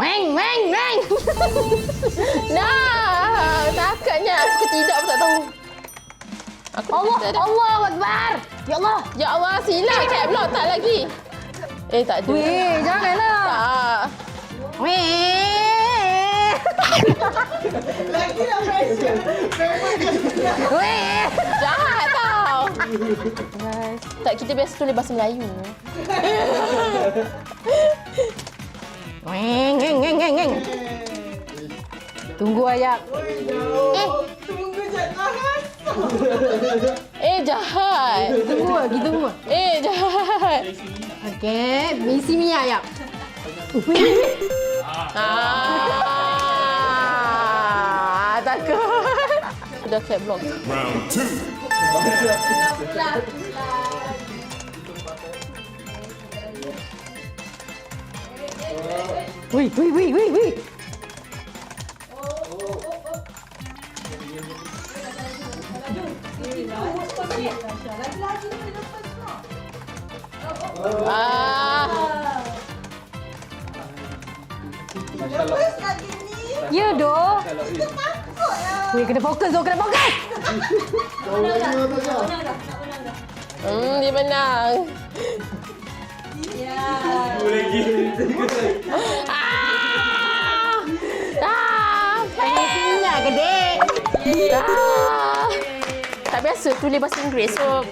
Weng, weng, weng. Dah, takatnya aku tidak pun tak tahu. Aku Allah Akbar. Ya Allah. Ya Allah, silap cap lock tak lagi. Tak ada. Weh, janganlah. Tak. Weh. Lagi dah pressure. Weh. Jahat tau. Tak, kita biasa tulis bahasa Melayu. Weng, weng, weng, weng, weng. Tunggu ayat. Tunggu jangan. Jahat. Tunggu lagi, tunggu. Jahat. Okey, misi mi ayat. Takut. Sudah cap block. Round 2. Wih, wih, wih, wih, wih. Lepas lagi ni. Ya doh. Wih, kena fokus doh, kena fokus. Dia menang. Pengen tinggal ke dek? Tak biasa tulis bahasa Inggeris. So,